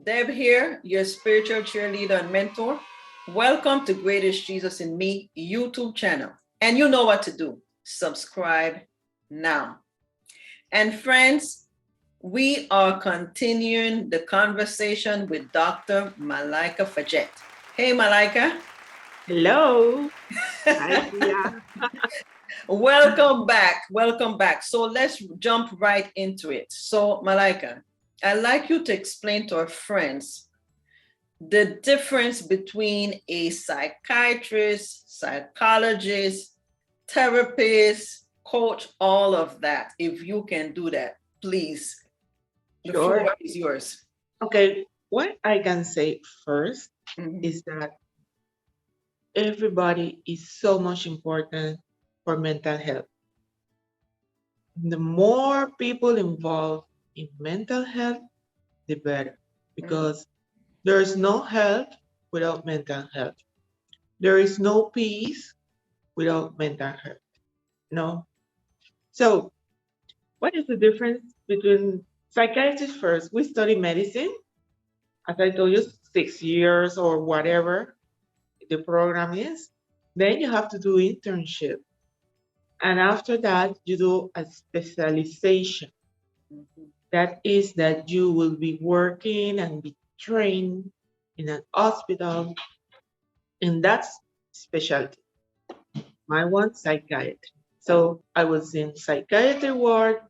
Deb here, your spiritual cheerleader and mentor. Welcome to Greatest Jesus in Me YouTube channel. And you know what to do. Subscribe now. And friends, we are continuing the conversation with Dr. Malaika Fagette. Hey, Malaika. Hello. Hi, Priya. Welcome back. Welcome back. So let's jump right into it. So, Malaika, I'd like you to explain to our friends the difference between a psychiatrist, psychologist, therapist, coach, all of that. If you can do that, please. The Sure. floor is yours. Okay, what I can say first is that everybody is so much important for mental health. The more people involved in mental health, the better, because there is no health without mental health. There is no peace without mental health. No. So, what is the difference between psychiatrists first? We study medicine, as I told you, 6 years or whatever the program is. Then you have to do internship. And after that, you do a specialization. That is that you will be working and be trained in an hospital in that specialty. My one, psychiatry. So I was in psychiatry ward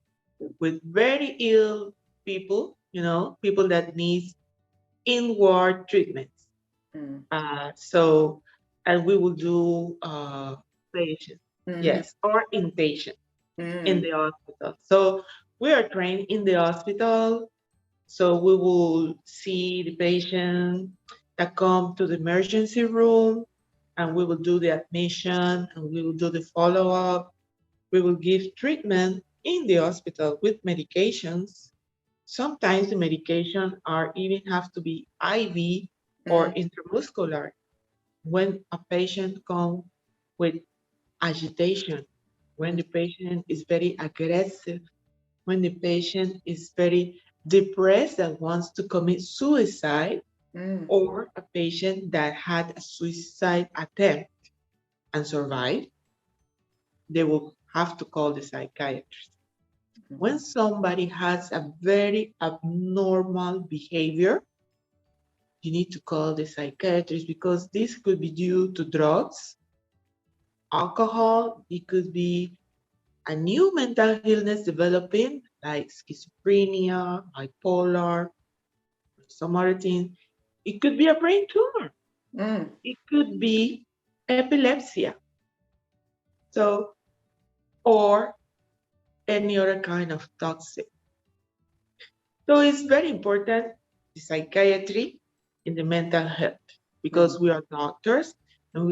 with very ill people, people that need inward treatments. So, and we will do patient, yes, or inpatient in the hospital. So we are trained in the hospital. So we will see the patient that come to the emergency room, and we will do the admission, and we will do the follow-up. We will give treatment in the hospital with medications. Sometimes the medication are even have to be IV or intramuscular. When a patient comes with agitation, when the patient is very aggressive, when the patient is very depressed and wants to commit suicide, or a patient that had a suicide attempt and survived, they will have to call the psychiatrist. When somebody has a very abnormal behavior, you need to call the psychiatrist, because this could be due to drugs, alcohol, it could be a new mental illness developing like schizophrenia, bipolar, some other thing. It could be a brain tumor. It could be epilepsy. So, or any other kind of toxic. So it's very important, the psychiatry in the mental health, because we are doctors and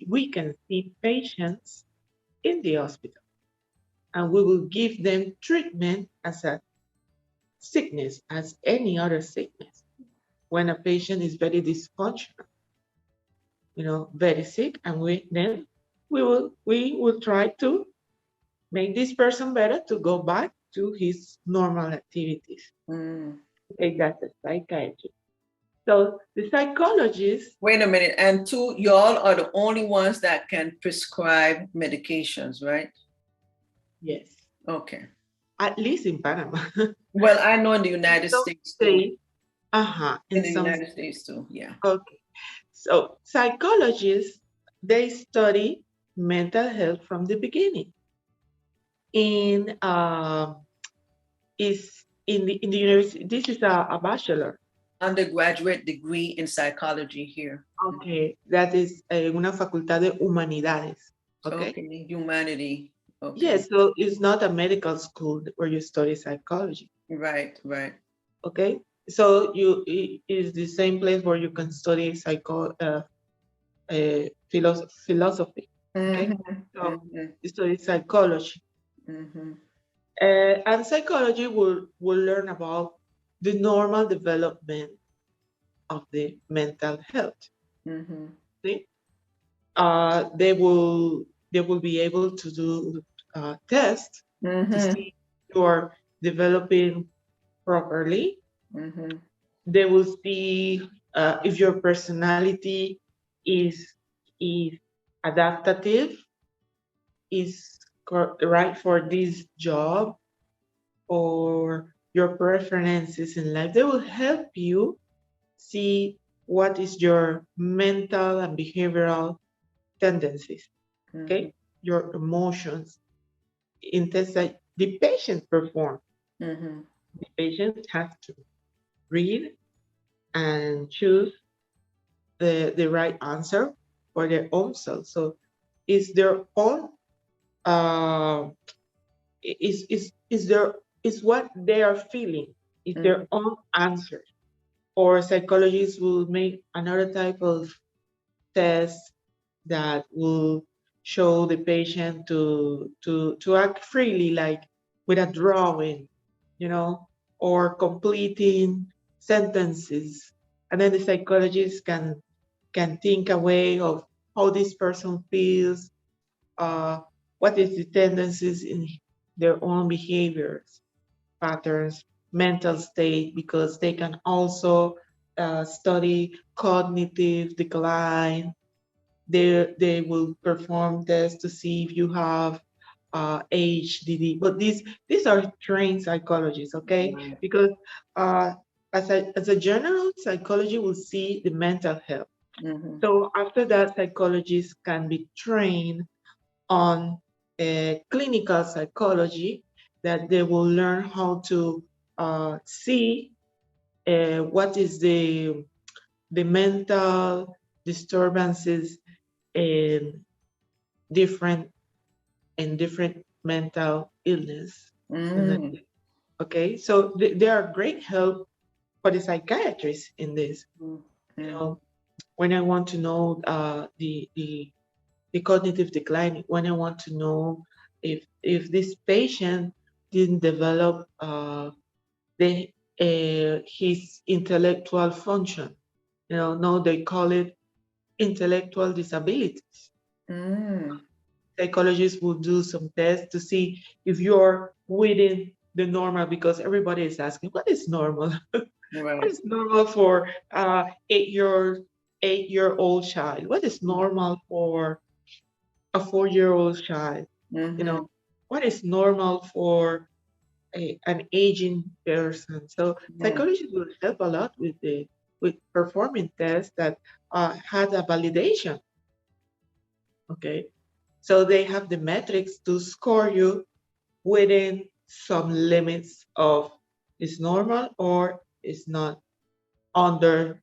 we can see patients in the hospital, and we will give them treatment as a sickness, as any other sickness. When a patient is very dysfunctional, very sick, and we will try to make this person better to go back to his normal activities. Okay, that's a psychiatry. So the psychologist. Wait a minute. And two, y'all are the only ones that can prescribe medications, right? Yes. Okay. At least in Panama. Well, I know in the United States too. In the United States too, yeah. Okay. So psychologists, they study mental health from the beginning. Is in the university. This is a bachelor. Undergraduate degree in psychology here. Okay, that is una facultad de humanidades. Okay, humanity. Okay. Yes, so it's not a medical school where you study psychology. Right. Okay, so it is the same place where you can study philosophy. Okay, so you study psychology. And psychology will learn about the normal development of the mental health. See? They will be able to do tests to see if you are developing properly, They will see if your personality is is adaptative, is right for this job, or your preferences in life. They will help you see what is your mental and behavioral tendencies, Mm-hmm. okay? Your emotions in tests that the patient perform. Mm-hmm. The patient has to read and choose the right answer for their own self. So it's their own uh, is their is what they are feeling, is their own answer. Or psychologists will make another type of test that will show the patient to act freely, like with a drawing, you know, or completing sentences. And then the psychologist can think a way of how this person feels, uh, what is the tendencies in their own behaviors, patterns, mental state, because they can also study cognitive decline. They will perform tests to see if you have ADHD. But these are trained psychologists, okay? Right. Because uh, as a general psychology will see the mental health. Mm-hmm. So after that, psychologists can be trained on clinical psychology, that they will learn how to see what is the mental disturbances in different different mental illness. And Mm-hmm. okay, so they are great help for the psychiatrists in this. You Mm-hmm. know, when I want to know the cognitive decline, when I want to know if this patient didn't develop the his intellectual function. No, they call it intellectual disabilities. Mm-hmm. Psychologists will do some tests to see if you're within the normal, because everybody is asking, what is normal? What Right. is normal for 8-year old child? What is normal for a 4-year-old child? You Mm-hmm. know, what is normal for an aging person? So Mm-hmm. psychology will help a lot with performing tests that had a validation. Okay, so they have the metrics to score you within some limits of is normal or is not under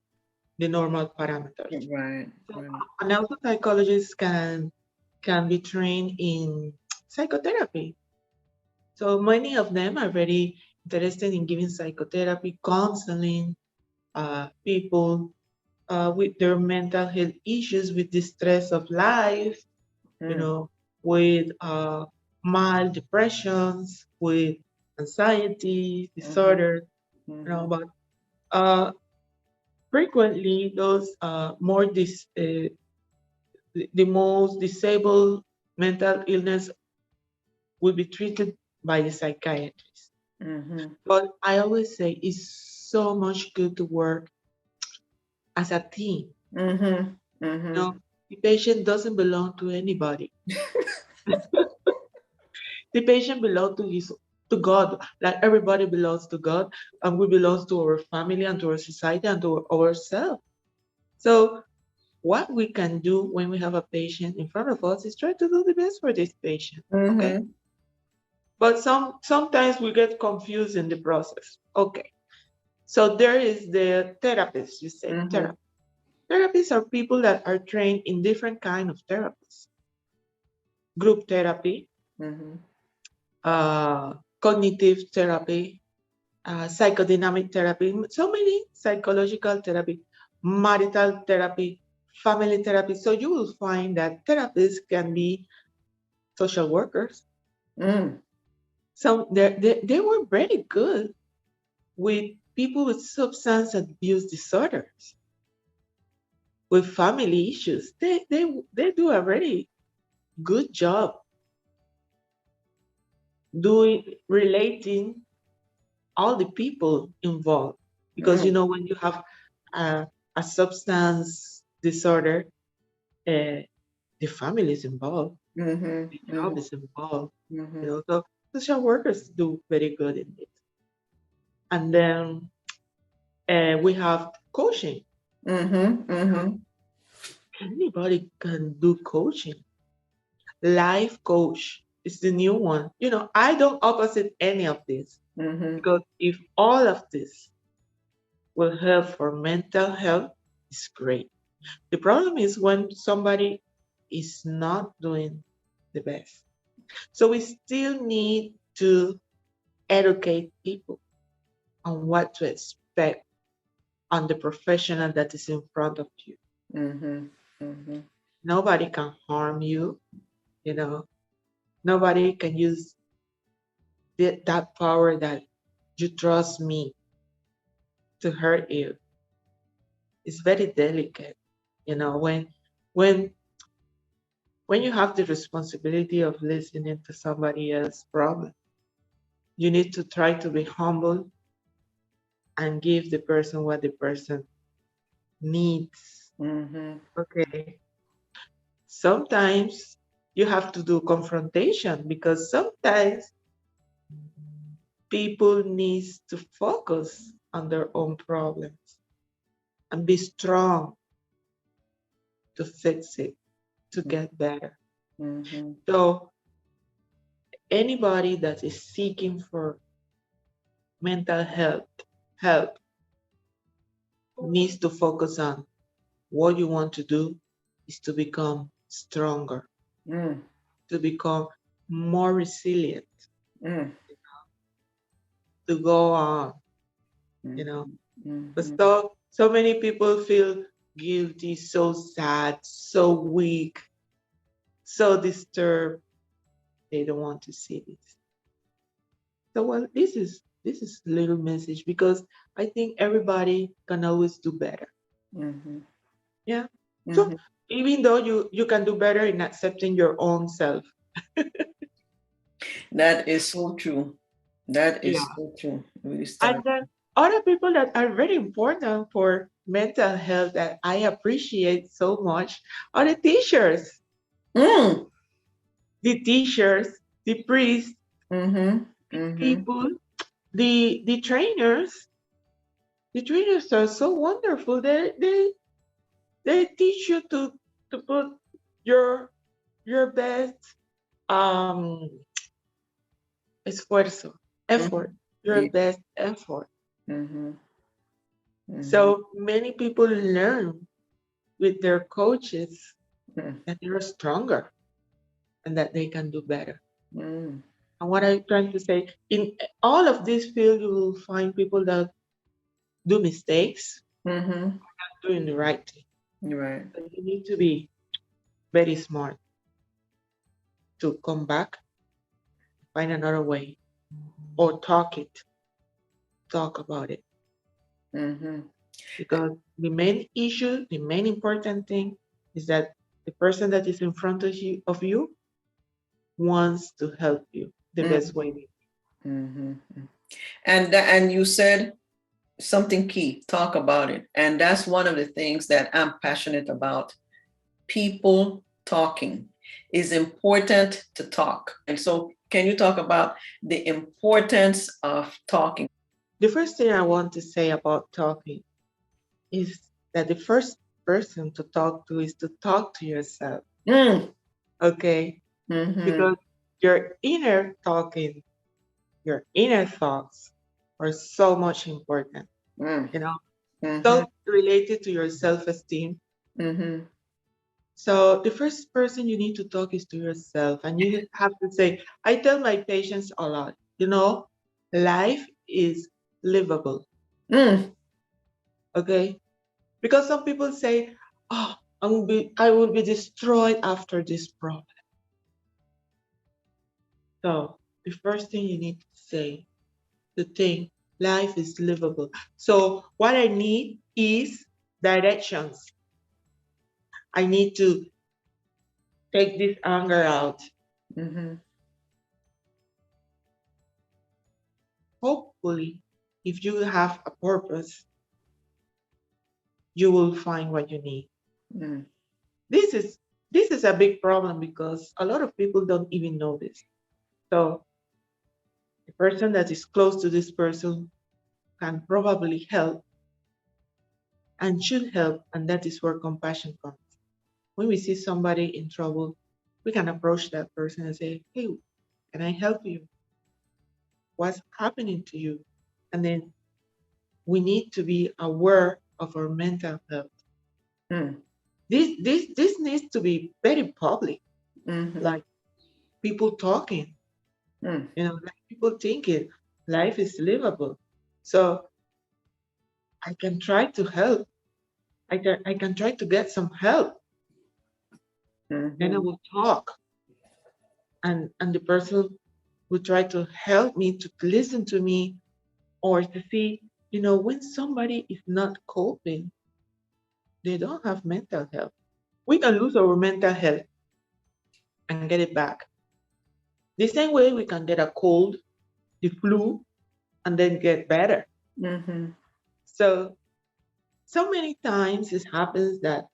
the normal parameters. Right. So, Right. and also psychologists can be trained in psychotherapy. So many of them are very interested in giving psychotherapy, counseling people with their mental health issues, with the stress of life, you Mm-hmm. know, with mild depressions, with anxiety disorders, Mm-hmm. but uh, frequently those the most disabled mental illness will be treated by the psychiatrist. Mm-hmm. But I always say it's so much good to work as a team. Mm-hmm. You Mm-hmm. know, the patient doesn't belong to anybody. The patient belongs to God, like everybody belongs to God, and we belong to our family and to our society and to ourselves. So what we can do when we have a patient in front of us is try to do the best for this patient. Okay. Mm-hmm. But sometimes we get confused in the process. Okay. So there is the therapist, you say Mm-hmm. therapist. Therapists are people that are trained in different kind of therapies. Group therapy, Mm-hmm. cognitive therapy, psychodynamic therapy, so many psychological therapy, marital therapy, family therapy. So you will find that therapists can be social workers. Mm. So they were very good with people with substance abuse disorders, with family issues. They do a very good job doing relating all the people involved. Because when you have a substance disorder, the family is involved, the job is involved. So social workers do very good in it. And then we have coaching. Anybody can do coaching. Life coach is the new one. I don't opposite any of this, because if all of this will help for mental health, it's great. The problem is when somebody is not doing the best. So we still need to educate people on what to expect on the professional that is in front of you. Nobody can harm you, nobody can use that power that you trust me to hurt you. It's very delicate, when when you have the responsibility of listening to somebody else's problem, you need to try to be humble and give the person what the person needs. Okay. Sometimes you have to do confrontation, because sometimes people need to focus on their own problems and be strong to fix it, to get better. So anybody that is seeking for mental health help needs to focus on what you want to do is to become stronger, to become more resilient, to go on, But so many people feel guilty, so sad, so weak, so disturbed. They don't want to see this. So this is a little message, because I think everybody can always do better. Yeah. So even though you can do better in accepting your own self. That is so true. That is so true. And then other people that are very important for mental health that I appreciate so much are the teachers. The teachers, the priests, people, the trainers. The trainers are so wonderful. They teach you to put your best esfuerzo, effort, your best effort. So many people learn with their coaches that they're stronger and that they can do better. And what I'm trying to say, in all of this field, you will find people that do mistakes, not doing the right thing. Right. But you need to be very smart to come back, find another way, or talk about it. Because the main issue, the main important thing is that the person that is in front of you wants to help you the best way. And you said something key, talk about it. And that's one of the things that I'm passionate about. People talking is important to talk. And so can you talk about the importance of talking? The first thing I want to say about talking is that the first person to talk to is to talk to yourself. Okay? Because your inner talking, your inner thoughts are so much important. So related to your self-esteem. So the first person you need to talk is to yourself, and you have to say, I tell my patients a lot, life is livable. Okay? Because some people say, oh, I will be destroyed after this problem. So the first thing you need to say, to think, life is livable. So what I need is directions. I need to take this anger out. Hopefully, if you have a purpose, you will find what you need. Mm. This is a big problem because a lot of people don't even know this. So the person that is close to this person can probably help and should help, and that is where compassion comes. When we see somebody in trouble, we can approach that person and say, "Hey, can I help you? What's happening to you?" And then we need to be aware of our mental health. Mm. This needs to be very public, Mm-hmm. like people talking, Mm. like people thinking life is livable. So I can try to help. I can try to get some help. Then I Mm-hmm. will talk, and the person will try to help me, to listen to me, or to see, when somebody is not coping, they don't have mental health. We can lose our mental health and get it back. The same way we can get a cold, the flu, and then get better. Mm-hmm. So many times it happens that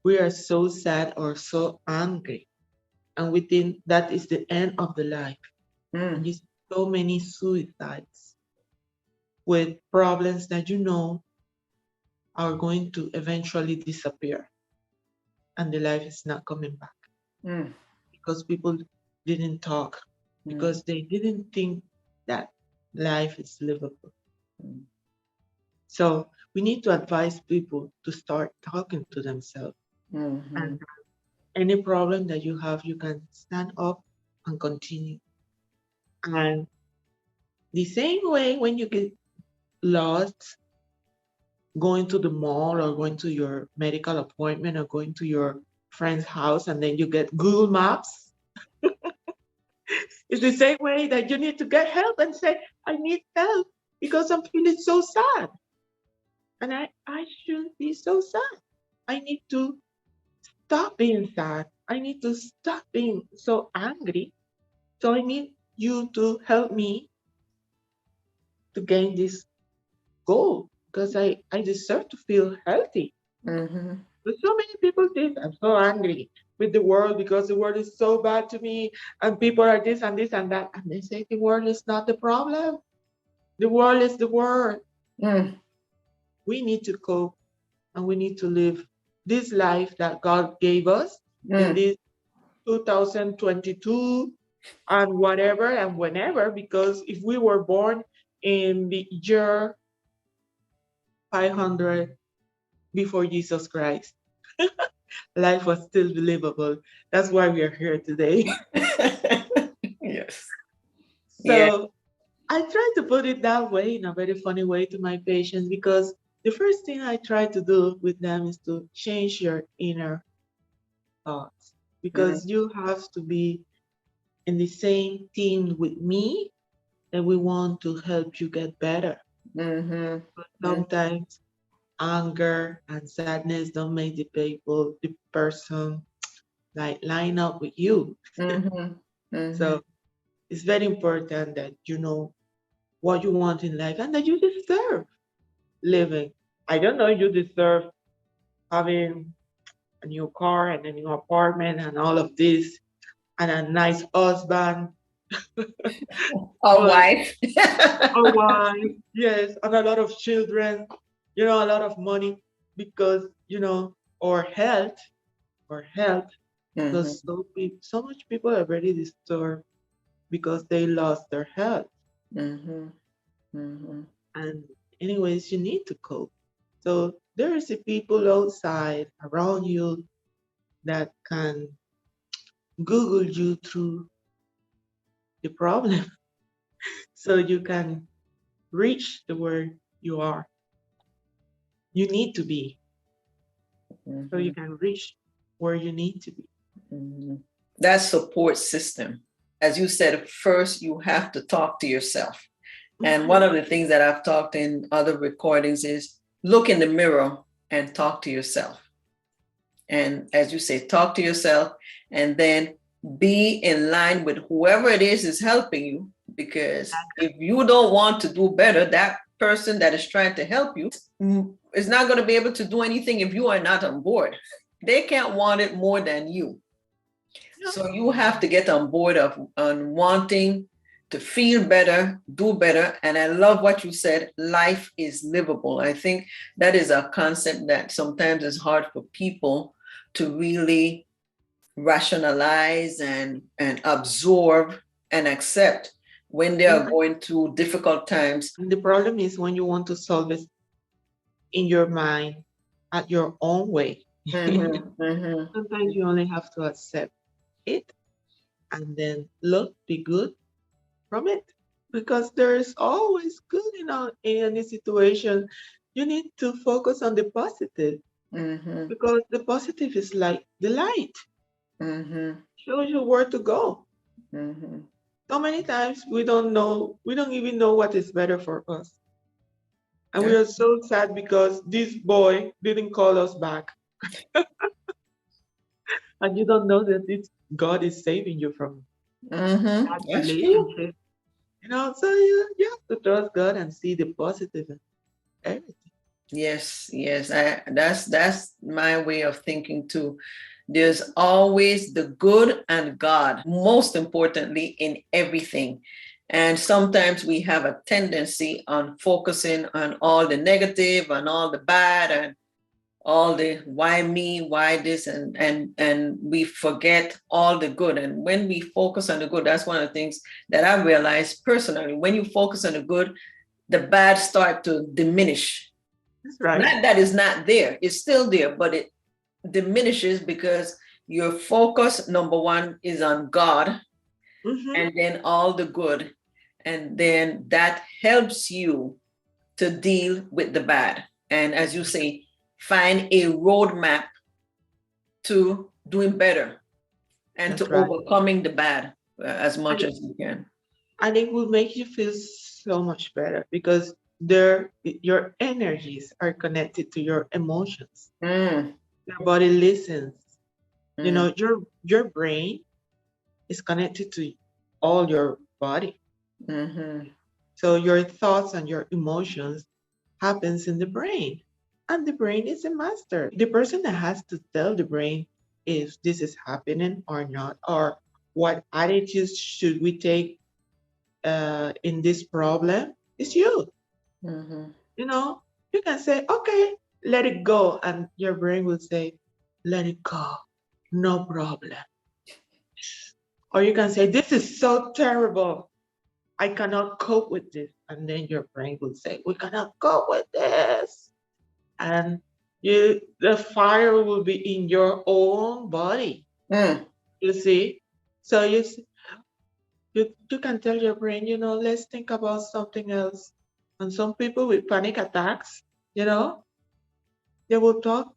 we are so sad or so angry, and we think that is the end of the life. And Mm. you see so many suicides with problems that are going to eventually disappear, and the life is not coming back Mm. because people didn't talk, Mm. because they didn't think that life is livable. Mm. So we need to advise people to start talking to themselves. Mm-hmm. And any problem that you have, you can stand up and continue. And the same way when you get lost going to the mall or going to your medical appointment or going to your friend's house and then you get Google Maps, it's the same way that you need to get help and say, I need help because I'm feeling so sad. And I shouldn't be so sad. I need to stop being sad. I need to stop being so angry. So I need you to help me to gain this goal because I deserve to feel healthy. Mm-hmm. But so many people think I'm so angry with the world because the world is so bad to me and people are this and this and that. And they say the world is not the problem. The world is the world. Mm. We need to cope and we need to live this life that God gave us in Mm. this 2022 and whatever and whenever, because if we were born in the year 500 before Jesus Christ, life was still livable. That's why we are here today. Yes. Yeah. So I try to put it that way in a very funny way to my patients because the first thing I try to do with them is to change your inner thoughts Mm. because you have to be in the same team with me and we want to help you get better. Mm-hmm. But Mm. sometimes anger and sadness don't make the person like line up with you. Mm-hmm. Mm-hmm. So it's very important that you know what you want in life and that you deserve living. I don't know, you deserve having a new car and a new apartment and all of this and a nice husband, A but wife. a wife, yes, and a lot of children, a lot of money because, or health, because Mm-hmm. so much people are very disturbed because they lost their health. Mm-hmm. Mm-hmm. And anyways, you need to cope. So there is a people outside around you that can Google you through the problem so you can reach the where you are. You need to be so Mm-hmm. you can reach where you need to be. Mm-hmm. That support system. As you said, first you have to talk to yourself. And one Mhm. of the things that I've talked in other recordings is look in the mirror and talk to yourself. And as you say, talk to yourself and then be in line with whoever it is helping you. because if you don't want to do better, that person that is trying to help you is not going to be able to do anything if you are not on board. They can't want it more than you. So you have to get on board on wanting to feel better, do better. And I love what you said, life is livable. I think that is a concept that sometimes is hard for people to really rationalize and absorb and accept when they are going through difficult times. And the problem is when you want to solve it in your mind at your own way. Sometimes you only have to accept it and then be good from it, because there is always good in any situation. You need to focus on the positive, because the positive is like the light. Shows you where to go. So many times we don't even know what is better for us. And we are so sad because this boy didn't call us back. And you don't know that God is saving you from that relationship. So you have to trust God and see the positive in everything. Yes, that's my way of thinking too. There's always the good and God, most importantly, in everything. And sometimes we have a tendency on focusing on all the negative and all the bad and all the why me, why this, and we forget all the good. And when we focus on the good, that's one of the things that I realized personally. When you focus on the good, the bad start to diminish. That's right. Not that it's not there, it's still there, but it diminishes because your focus, number one, is on God, and then all the good. And then that helps you to deal with the bad. And as you say, find a roadmap to doing better and to overcoming the bad as much as you can. And it will make you feel so much better because your energies are connected to your emotions. Your body listens. Your brain is connected to all your body. So your thoughts and your emotions happens in the brain. And the brain is a master. The person that has to tell the brain if this is happening or not, or what attitudes should we take in this problem, is you. You can say, okay, let it go. And your brain will say, let it go. No problem. Or you can say, this is so terrible. I cannot cope with this. And then your brain will say, we cannot cope with this. And the fire will be in your own body. You see? So you can tell your brain, let's think about something else. And some people with panic attacks, they will talk.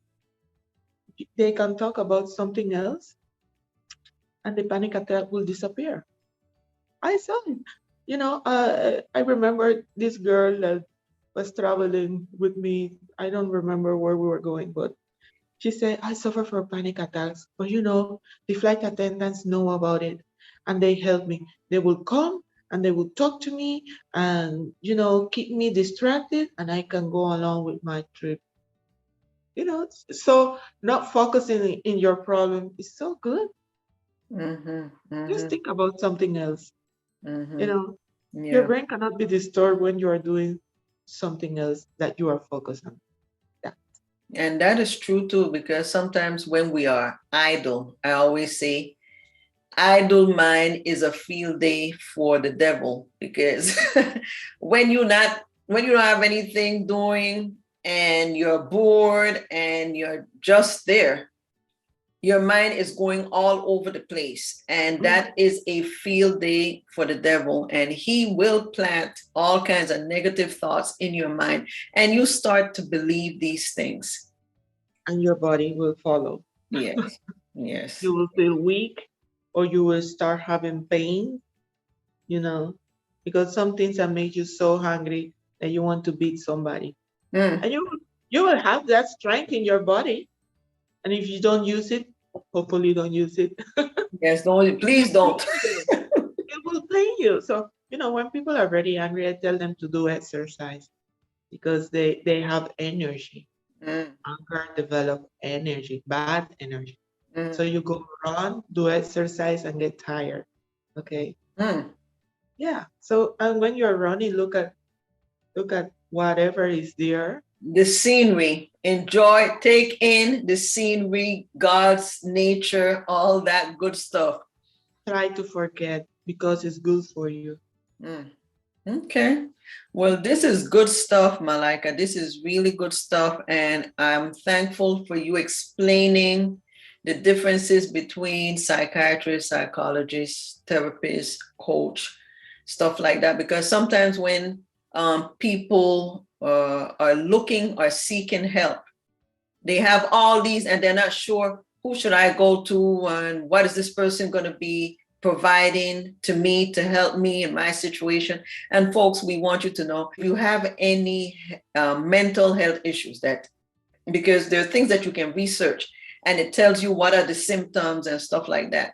They can talk about something else, and the panic attack will disappear. I saw it. I remember this girl that was traveling with me. I don't remember where we were going, but she said, I suffer from panic attacks, but the flight attendants know about it and they help me. They will come and they will talk to me and, keep me distracted and I can go along with my trip. So not focusing in your problem is so good. Just think about something else. Your brain cannot be disturbed when you are doing something else that you are focused on. And that is true too, because sometimes when we are idle, I always say, idle mind is a field day for the devil, because when you don't have anything doing and you're bored and you're just there, your mind is going all over the place. And that is a field day for the devil. And he will plant all kinds of negative thoughts in your mind. And you start to believe these things. And your body will follow. Yes. Yes. You will feel weak or you will start having pain, because some things that make you so hungry that you want to beat somebody. And you will have that strength in your body. And if you don't use it, hopefully don't use it. Yes, please don't. It will pain you. So when people are very angry, I tell them to do exercise because they have energy. Mm, Anger develop energy, bad energy. So mm, you go run, do exercise, and get tired. Okay. mm. Yeah. So and when you're running, look at whatever is there. The scenery, enjoy, take in the scenery, God's nature, all that good stuff. Try to forget because it's good for you. Mm. Okay. Well, this is good stuff, Malaika. This is really good stuff. And I'm thankful for you explaining the differences between psychiatrists, psychologists, therapists, coach, stuff like that. Because sometimes when people are looking or seeking help, they have all these and they're not sure who should I go to and what is this person going to be providing to me to help me in my situation. And folks, we want you to know if you have any mental health issues, that because there are things that you can research and it tells you what are the symptoms and stuff like that.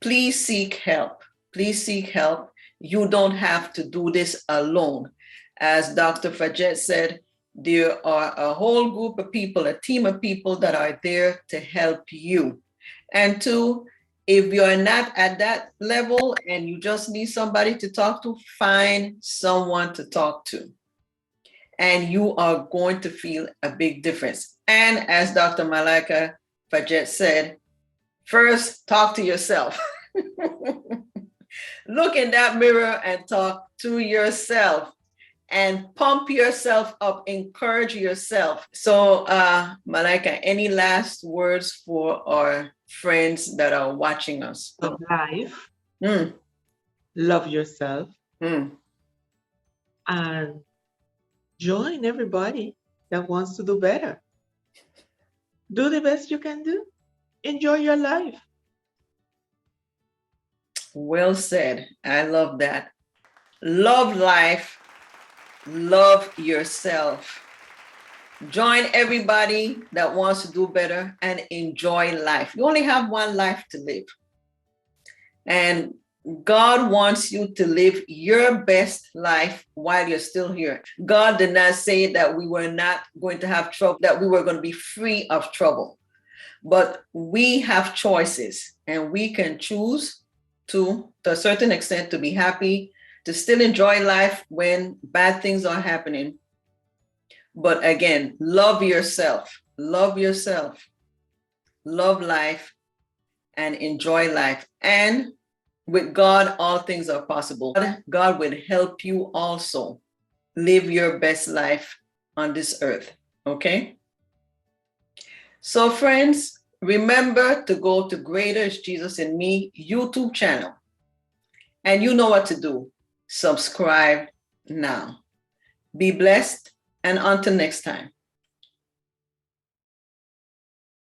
Please seek help. Please seek help. You don't have to do this alone. As Dr. Fagette said, there are a whole group of people, a team of people that are there to help you. And two, if you're not at that level and you just need somebody to talk to, find someone to talk to. And you are going to feel a big difference. And as Dr. Malaika Fagette said, first, talk to yourself. Look in that mirror and talk to yourself and pump yourself up, encourage yourself. So, Malaika, any last words for our friends that are watching us? Of life, Mm, love yourself, mm. and join everybody that wants to do better. Do the best you can do. Enjoy your life. Well said. I love that. Love life, love yourself. Join everybody that wants to do better and enjoy life. You only have one life to live. And God wants you to live your best life while you're still here. God did not say that we were not going to have trouble, that we were going to be free of trouble. But we have choices and we can choose to a certain extent, to be happy, to still enjoy life when bad things are happening. But again, love yourself, love yourself, love life, and enjoy life. And with God, all things are possible. God will help you also live your best life on this earth. Okay? So, friends, remember to go to Greater is Jesus in Me YouTube channel. And you know what to do. Subscribe now. Be blessed, and until next time.